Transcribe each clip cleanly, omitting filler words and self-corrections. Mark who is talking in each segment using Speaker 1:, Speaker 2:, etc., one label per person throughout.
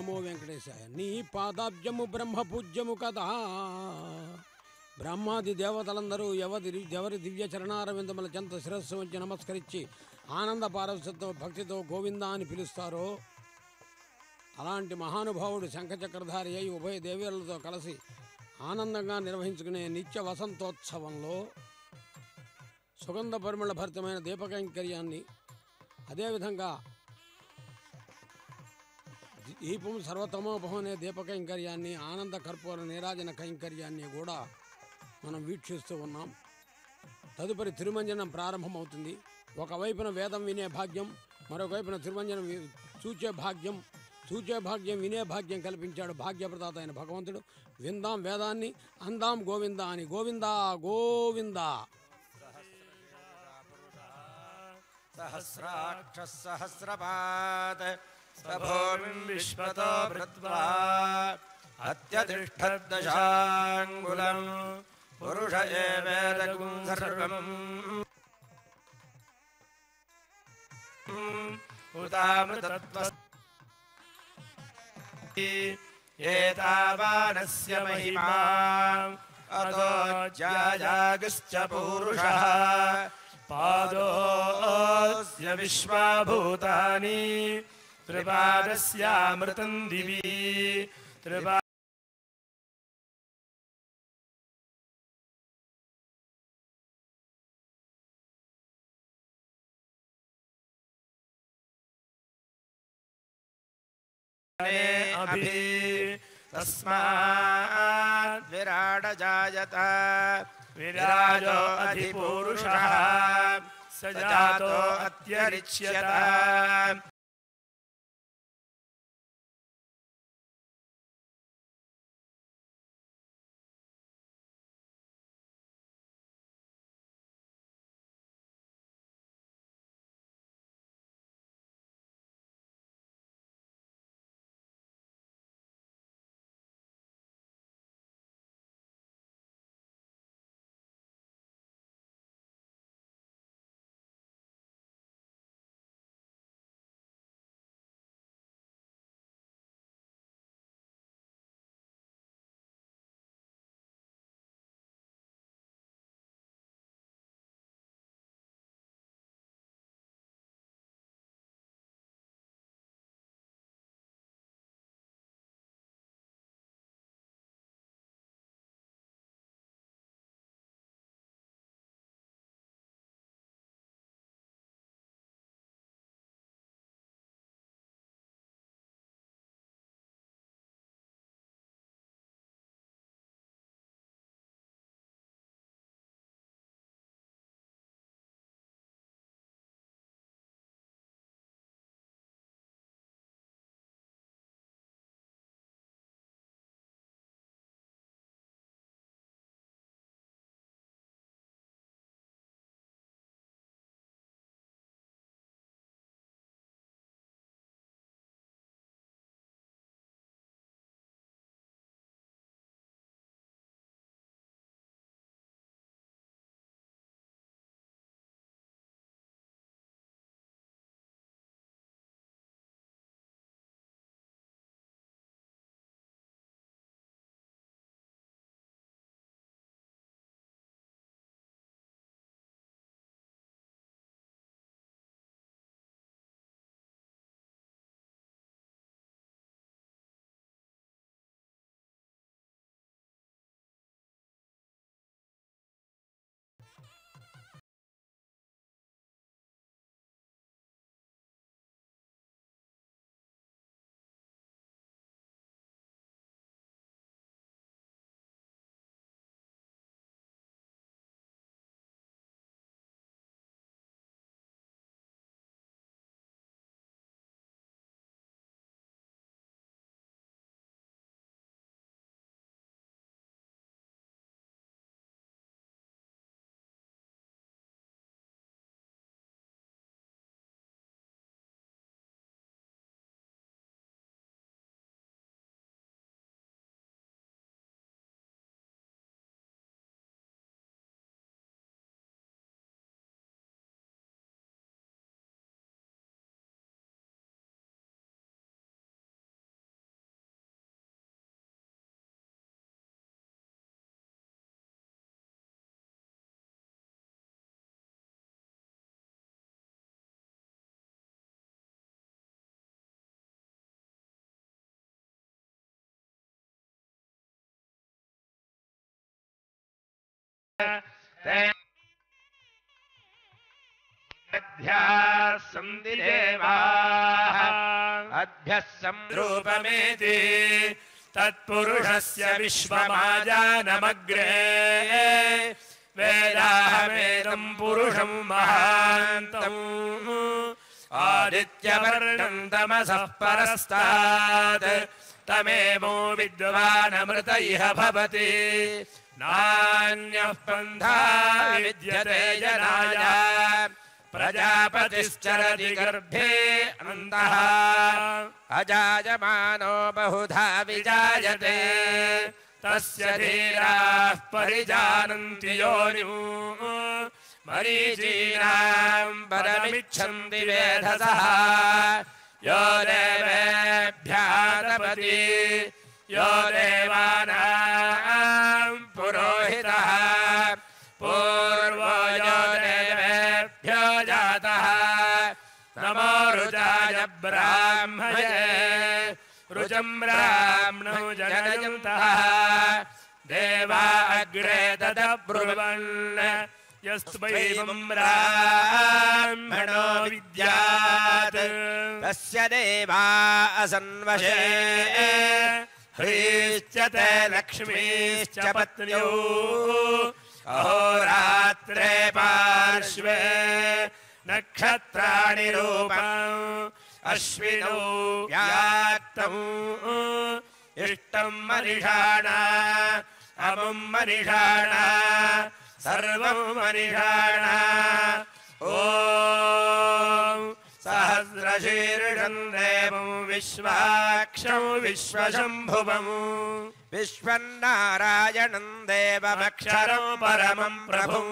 Speaker 1: నమో వెంకటేశాయ. నీ పాదాబ్జము బ్రహ్మ పూజ్యము కదా. బ్రహ్మాది దేవతలందరూ ఎవరి దివ్య చరణారవిందముల చెంత శిరస్సు ఉంచి నమస్కరించి ఆనంద పారవశ్యంతో భక్తితో గోవింద అని పిలుస్తారో అలాంటి మహానుభావుడు శంఖచక్రధారి అయి ఉభయ దేవేరులతో కలిసి ఆనందంగా నిర్వహించుకునే నిత్య వసంతోత్సవంలో సుగంధ పరిమళ భరితమైన దీపకైంకర్యాన్ని, అదేవిధంగా దీపం సర్వతమోపహం అనే దీపకైంకర్యాన్ని, ఆనంద కర్పూర నీరాజన కైంకర్యాన్ని కూడా మనం వీక్షిస్తూ ఉన్నాం. తదుపరి తిరుమంజనం ప్రారంభమవుతుంది. ఒకవైపున వేదం వినే భాగ్యం, మరొక వైపున తిరుమంజనం చూచే భాగ్యం వినే భాగ్యం కల్పించాడు భాగ్యప్రదాత అయిన భగవంతుడు. విందాం వేదాన్ని, అందాం గోవింద అని. గోవిందా గోవిందా.
Speaker 2: సహస్రాక్ష సహస్రపాత్ సభూమిం విశ్వతో భృత్వా అత్యతిష్ఠద్దశాంగులం పురుష ఏవేదగుం సర్వం ఉతామృతత్వ ఏతావానస్య మహిమా అతో జాయాగశ్చ పూరుషః పాదోస్య విశ్వాభూతాని త్రిపాదస్యామృతం దివి అభి తస్మాత్ విరాడ జాయత విరాజో అధిపురుషః సజాతో అత్యరిచ్యత अभ्याः सन्ति देवाः अभ्यः संरूपमेति तत्पुरुषस्य विश्वमाजानमग्रे वेदाहमेदं पुरुषं महान्तम् आदित्यवर्णं तमसः परस्तात् तमेवो विद्वानमृत इह भवति नान्यः पन्था विद्यते जनाय प्रजापतिश्चरति गर्भे अन्तः अजायमानो बहुधा विजायते तस्य धीराः परिजानन्ति योनिं मरीचीनां पदमिच्छन्ति वेधसः यो देवेभ्यः तपति यो देवानां पुरोहितः पूर्वो यो देवेभ्यो जातः नमो रुचाय ब्राह्मणे रुचं ब्राह्मणो जनयन्तः देवा अग्रे तदब्रुवन् यस्त्वैवं ब्राह्मणो विद्यात् तस्य देवा असन्वशे ह्रीश्च ते लक्ष्मीश्च पत्न्यौ अहोरात्रे पार्श्वे नक्षत्राणि रूपम् अश्विनौ व्याक्तम् इष्टं मनिषाणा अमुं मनिषाणा सर्वं मनिषाणा ॐ सहस्रशीर्षं देवं विश्वाक्षं विश्वशम्भुवम् विश्वन्नारायणं देवमक्षरं परमं प्रभुं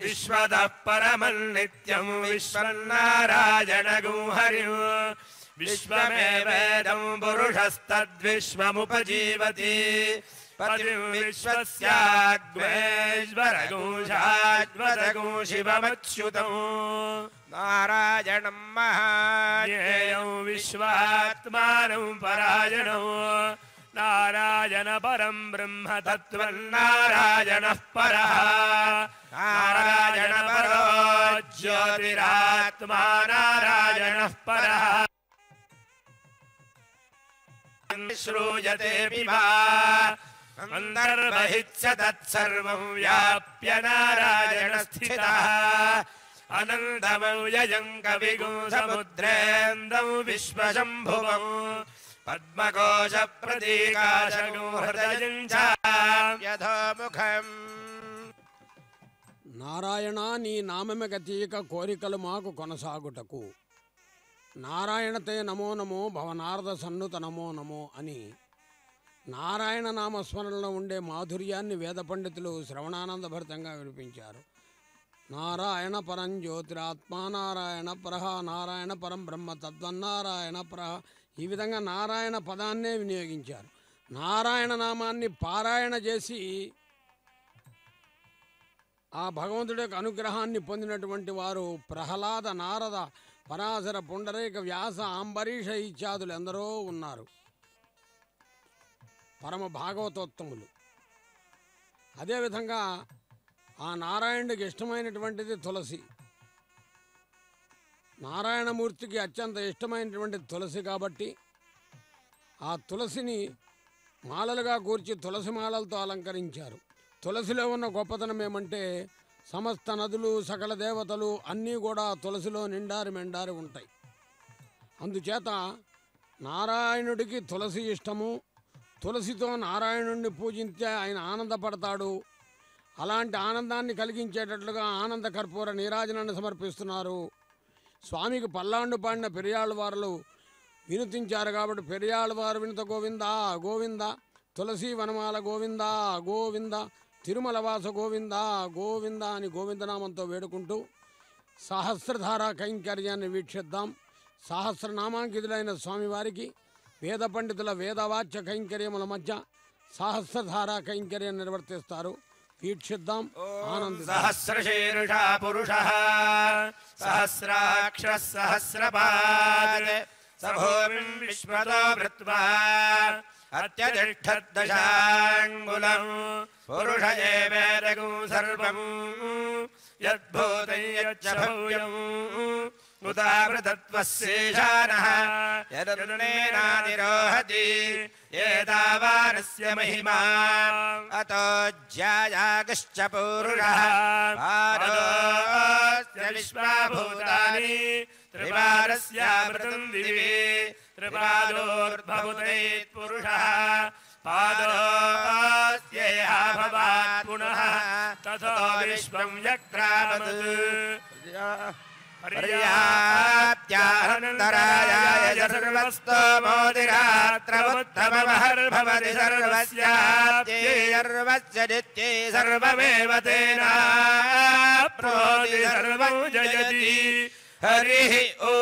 Speaker 2: विश्वतः परमं नित्यं विश्वन्नारायणगुं हरिं विश्वमेवेदं पुरुषस्तद्विश्वमुपजीवति पतिं विश्वस्याग्वेश्वरगुं शिवमच्युतं नारायणं महाज्ञेयं विश्वात्मानं परायणं नारायण परं ब्रह्म तत्त्वन्नारायणः परः नारायण परो ज्योतिरात्मा नारायणः परः श्रूयतेऽपि वा अन्तर्बहिश्च तत्सर्वं व्याप्य नारायणस्थितः अनन्तमव्ययं कविगुं समुद्रेन्दं विश्वशम्भुवं पद्मकोशप्रतीकाशगुं हृदयं च यथोमुखम्
Speaker 1: నారాయణ నీ నామమే గతీక కోరికలు మాకు కొనసాగుటకు నారాయణతే నమో నమో భవనారద సన్నుత నమో నమో అని నారాయణ నామస్మరణలో ఉండే మాధుర్యాన్ని వేద పండితులు శ్రవణానందభరితంగా వినిపించారు. నారాయణ పరం జ్యోతిరాత్మా నారాయణ పరహ నారాయణ పరం బ్రహ్మ తద్వన్నారాయణ పరహ ఈ విధంగా నారాయణ పదాన్నే వినియోగించారు. నారాయణ నామాన్ని పారాయణ చేసి ఆ భగవంతుడి యొక్క అనుగ్రహాన్ని పొందినటువంటి వారు ప్రహ్లాద, నారద, పరాశర, పుండరీక, వ్యాస, అంబరీష ఇత్యాదులు ఎందరో ఉన్నారు, పరమ భాగవతోత్తములు. అదేవిధంగా ఆ నారాయణుడికి ఇష్టమైనటువంటిది తులసి. నారాయణమూర్తికి అత్యంత ఇష్టమైనటువంటిది తులసి కాబట్టి ఆ తులసిని మాలలుగా కూర్చి తులసి మాలలతో అలంకరించారు. తులసిలో ఉన్న గొప్పతనం ఏమంటే సమస్త నదులు, సకల దేవతలు అన్నీ కూడా తులసిలో నిండారి మెండారి ఉంటాయి. అందుచేత నారాయణుడికి తులసి ఇష్టము. తులసితో నారాయణుడిని పూజించే ఆయన ఆనందపడతాడు. అలాంటి ఆనందాన్ని కలిగించేటట్లుగా ఆనంద కర్పూర నీరాజనాన్ని సమర్పిస్తున్నారు. స్వామికి పల్లాండు పాడిన పెరియాళ్ళవారులు వినుతించారు కాబట్టి పెరియాళ్ళవారు వినుత గోవింద గోవింద, తులసి వనమాల గోవింద గోవింద, తిరుమల వాస గోవింద గోవింద అని గోవిందనామంతో వేడుకుంటూ సహస్రధార కైంకర్యాన్ని వీక్షిద్దాం. సహస్రనామాంకితులైన స్వామివారికి వేద పండితుల వేదవాచ్య కైంకర్యముల మధ్య సహస్రధార కైంకర్యం నిర్వర్తిస్తారు. వీక్షిద్దాం, ఆనందిద్దాం.
Speaker 2: సహస్రశీర్షా పురుషః సహస్రాక్షః సహస్రపాద్ సభూమిం విశ్వతో వృత్వా అత్యతిష్ఠద్దశాంగులం पुरुष एवेदगुं सर्वम् यद्भूतं यच्च भव्यम् उदावृतत्वस्येषानः यदन्नेनानिरोहति एतावानस्य महिमा अतो ज्यायागश्च पुरुषः पादोऽस्य विश्वाभूतानि त्रिवारस्यामृतं दिवि त्रिपादोर्भवुतैत्पुरुषः पादोऽस्येह भवात् पुनः ततो विश्वं यक्रामत् पर्याप्त्याहन्तरायाय सर्वस्तोमोदिरात्रमुत्तममहर्भवति सर्वस्याप्त्यै सर्वस्य नित्यै सर्वमेव तेनाप्नोति सर्वं जयति हरिः ॐ